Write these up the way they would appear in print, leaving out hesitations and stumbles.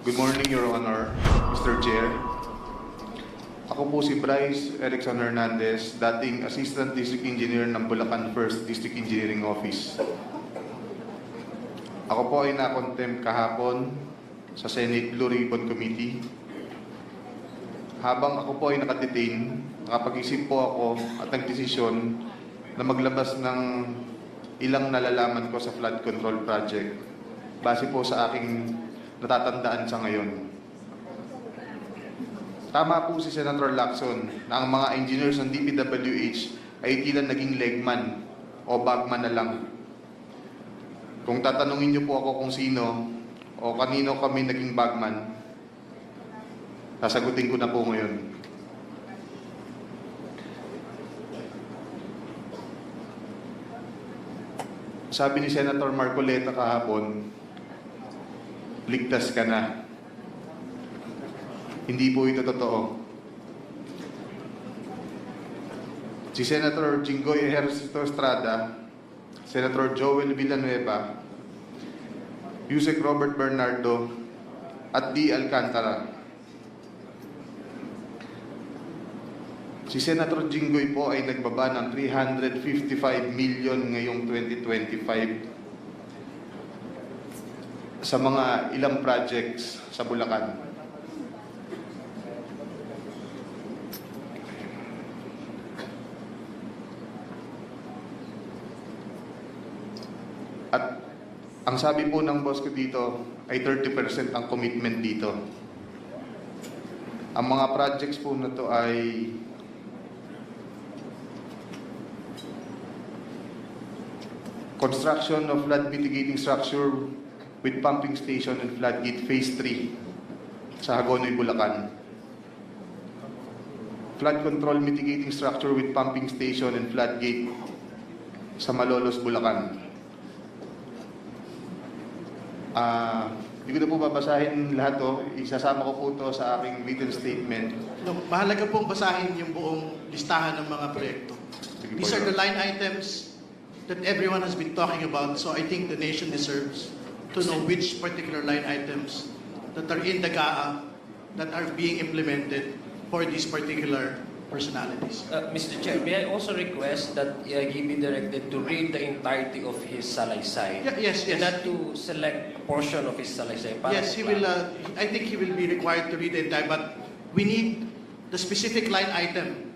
Good morning, Your Honor, Mr. Chair. Ako po si Bryce Erickson Hernandez, dating Assistant District Engineer ng Bulacan 1st District Engineering Office. Ako po ay na-contempt kahapon sa Senate Blue Ribbon Committee. Habang ako po ay nakadetain, nakapag-isip po ako at nagdesisyon na maglabas ng ilang nalalaman ko sa flood control project base po sa aking natatandaan sa ngayon. Tama po si Senator Lacson na ang mga engineers ng DPWH ay tila naging legman o bagman na lang. Kung tatanungin niyo po ako kung sino o kanino kami naging bagman, sasagutin ko na po ngayon. Sabi ni Senator Marcoleta kahapon, ligtas ka na. Hindi po ito totoo. Si Senator Jinggoy Ejercito Estrada, Senator Joel Villanueva, Yusek Robert Bernardo, at D. Alcantara. Si Senator Jinggoy po ay nagbaba ng 355 million ngayong 2025 sa mga ilang projects sa Bulacan. At ang sabi po ng boss ko dito ay 30% ang commitment dito. Ang mga projects po na to ay construction of flood mitigating structure with pumping station and floodgate phase 3 sa Hagonoy, Bulacan. Flood control mitigating structure with pumping station and floodgate sa Malolos, Bulacan. Hindi ko na po babasahin lahat to. Isasama ko po to sa aking written statement. No, mahalaga pong basahin yung buong listahan ng mga proyekto. Sige po, These are Your the line items that everyone has been talking about, so I think the nation deserves to know which particular line items that are in the GAA that are being implemented for these particular personalities. Mr. Chair, may I also request that he be directed to read the entirety of his salaysay? Yes, yes. And not to select portion of his salaysay. Yes, he will. I think he will be required to read the entire, but we need the specific line item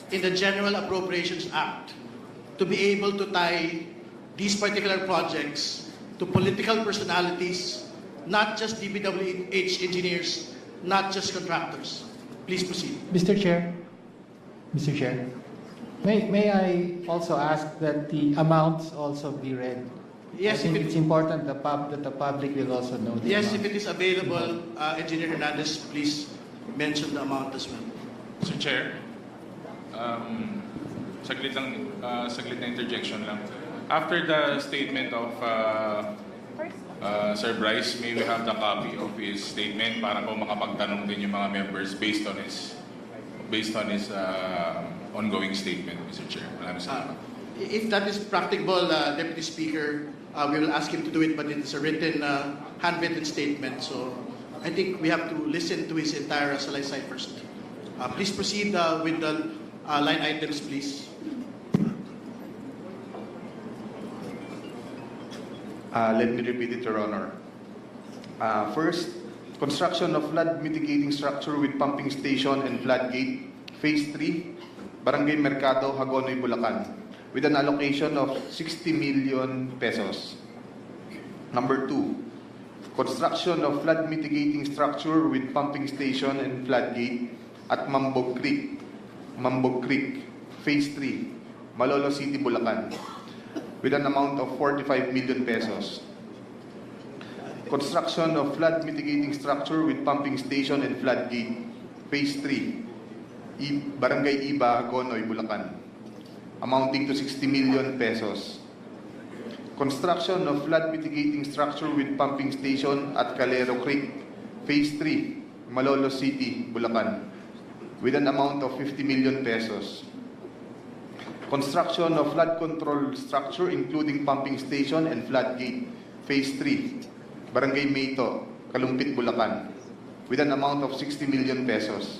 in the General Appropriations Act to be able to tie these particular projects to political personalities, not just DPWH engineers, not just contractors. Please proceed. Mr. Chair, may I also ask that the amounts also be read? Yes, I think if it's it, important that the public will also know the yes, if amount. it is available, Engineer Hernandez, please mention the amount as well. Mr. Chair, saglit na interjection lang. After the statement of Sir Bryce, may we have the copy of his statement para po makapagtanong din yung mga members based on his ongoing statement, Mr. Chair. Maraming salamat. If that is practicable, Deputy Speaker, we will ask him to do it, but it is a written, handwritten statement. So I think we have to listen to his entire salaysay first. Please proceed with the line items, please. Let me repeat it, Your Honor. First, construction of flood mitigating structure with pumping station and floodgate, phase 3, Barangay Mercado, Hagonoy, Bulacan, with an allocation of 60 million pesos. Number 2, construction of flood mitigating structure with pumping station and floodgate at Mambog Creek, phase 3, Malolo City, Bulacan, with an amount of 45 million pesos. Construction of flood mitigating structure with pumping station and floodgate, phase 3, Barangay Iba, Hagonoy, Bulacan, amounting to 60 million pesos. Construction of flood mitigating structure with pumping station at Calero Creek, phase 3, Malolos City, Bulacan, with an amount of 50 million pesos. Construction of flood control structure including pumping station and floodgate, phase 3, Barangay Mayto, Kalumpit, Bulacan, with an amount of 60 million pesos.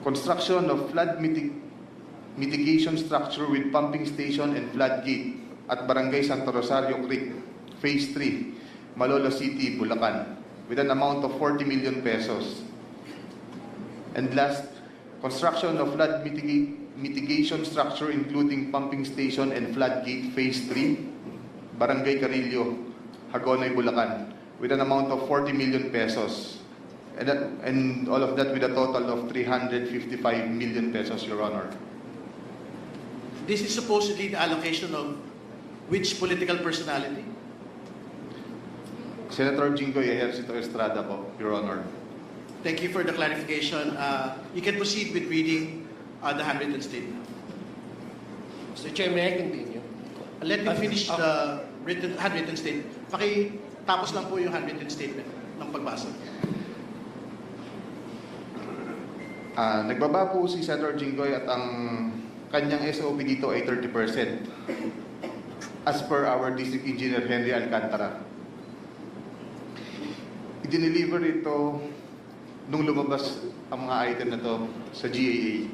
Construction of flood mitigation structure with pumping station and floodgate at Barangay Santo Rosario Creek, Phase 3, Malolo City, Bulacan, with an amount of 40 million pesos. And last, construction of flood mitigation structure including pumping station and floodgate Phase 3, Barangay Carillo, Hagonoy, Bulacan, with an amount of 40 million pesos. And all of that with a total of 355 million pesos, Your Honor. This is supposedly the allocation of which political personality? Senator Jinggoy Ejercito Estrada po, Your Honor. Thank you for the clarification. You can proceed with reading the handwritten statement. Mr. Chair, may I continue? Let me finish the handwritten statement. Tapos lang po yung handwritten statement ng pagbasa. Nagbaba po si Senator Jinggoy at ang kanyang SOP dito ay 30%. As per our District Engineer Henry Alcantara. I-deliver ito nung lumabas ang mga item na to sa GAA.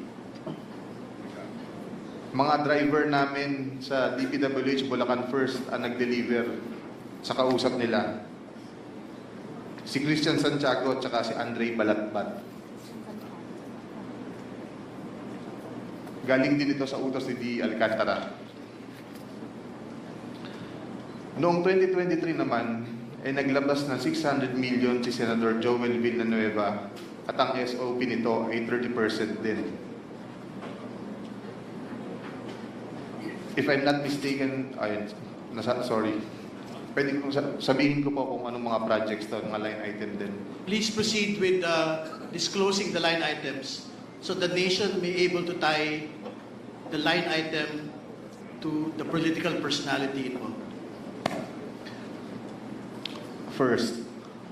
Mga driver namin sa DPWH Bulacan First ang nag-deliver sa kausap nila. Si Christian Santiago at saka si Andre Balatbat. Galing din ito sa utos ni D. Alcantara. Noong 2023 naman, ay naglabas ng 600 million si Senator Joel Villanueva at ang SOP nito ay 30% din. If I'm not mistaken, sorry. Pwede kong sabihin ko po kung anong mga projects to, mga line item din. Please proceed with disclosing the line items so the nation may able to tie the line item to the political personality involved. First,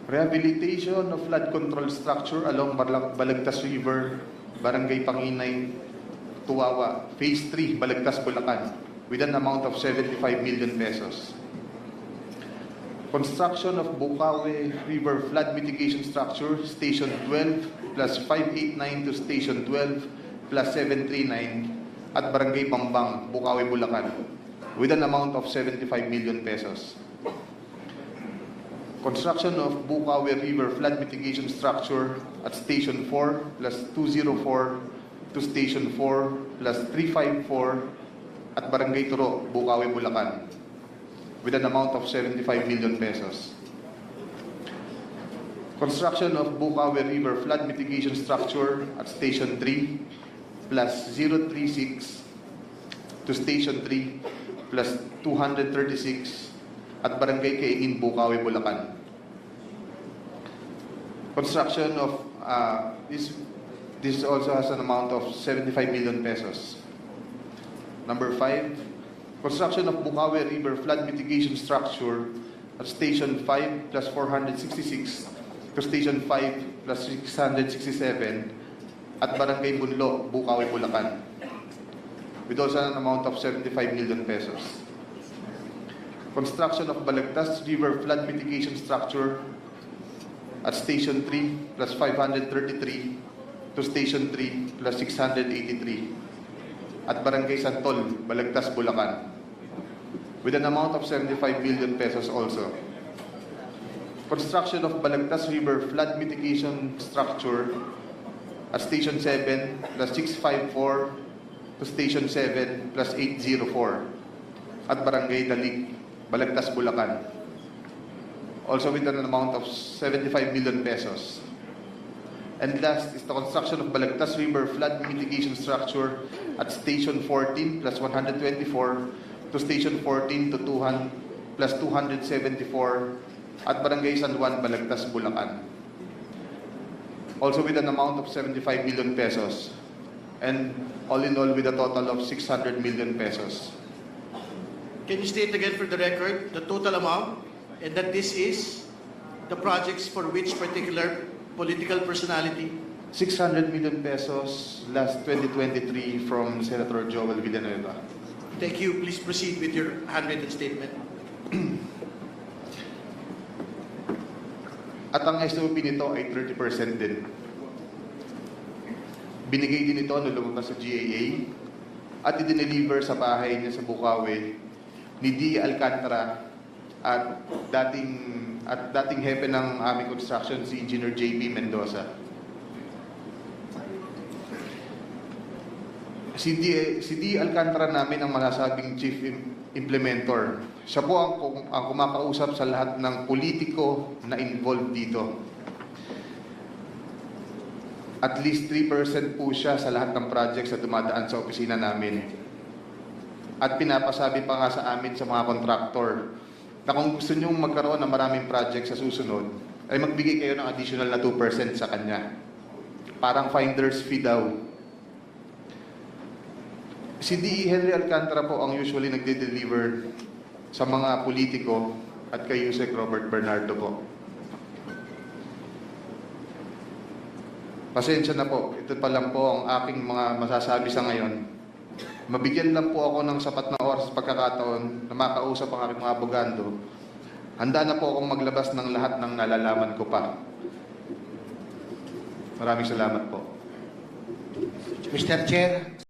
rehabilitation of flood control structure along Balagtas River, Barangay Panginay, Tuwawa, Phase 3, Balagtas, Bulacan, with an amount of 75 million pesos. Construction of Bukawi River Flood Mitigation Structure, Station 12 plus 589 to Station 12 plus 739 at Barangay Bambang, Bukawi, Bulacan, with an amount of 75 million pesos. Construction of Bukawi River Flood Mitigation Structure at Station 4 plus 204 to Station 4 plus 354 at Barangay Turo, Bukawi, Bulacan, with an amount of 75 million pesos. Construction of Bukawi River Flood Mitigation Structure at Station 3 plus 036 to Station 3 plus 236 at Barangay Kaingin, Bukawi, Bulacan. Construction of this also has an amount of 75 million pesos. Number 5, construction of Bukawi River Flood Mitigation Structure at Station 5 plus 466 to Station 5 plus 667 at Barangay Bunlo, Bukawi, Bulacan, with also an amount of 75 million pesos. Construction of Balagtas River Flood Mitigation Structure at Station 3 plus 533 to Station 3 plus 683 at Barangay Santol, Balagtas, Bulacan, with an amount of 75 million pesos also. Construction of Balagtas River Flood Mitigation Structure at Station 7 plus 654 to Station 7 plus 804 at Barangay Dalig, Balagtas, Bulacan, also with an amount of 75 million pesos. And last is the construction of Balagtas River Flood Mitigation Structure at Station 14 plus 124 to Station 14 to 200 plus 274 at Barangay San Juan, Balagtas, Bulacan, also with an amount of 75 million pesos. And all in all with a total of 600 million pesos. Can you state again for the record the total amount and that this is the projects for which particular political personality? 600 million pesos last 2023 from Senator Joel Villanueva. Thank you. Please proceed with your handwritten statement. At ang SOP nito ay 30% din. Binigay din ito nung lumabas sa GAA at i-deliver sa bahay niya sa Bukawi ni D. Alcantara at dating hepe ng aming construction si Engineer JP Mendoza. Si D. Alcantara namin ang masasabing chief implementor. Siya po ang kumakausap sa lahat ng politiko na involved dito. At least 3% po siya sa lahat ng projects na dumadaan sa opisina namin. At pinapasabi pa nga sa amin sa mga kontraktor na kung gusto nyo magkaroon ng maraming projects sa susunod, ay magbigay kayo ng additional na 2% sa kanya. Parang finder's fee daw. Si D.E. Henry Alcantara po ang usually nagde-deliver sa mga politiko at kay Yusek Robert Bernardo po. Pasensya na po, ito pa lang po ang aking mga masasabi sa ngayon. Mabigyan lang po ako ng sapat na oras pagkakataon na makausap ang aking mga abogado. Handa na po akong maglabas ng lahat ng nalalaman ko pa. Maraming salamat po. Mr. Chair,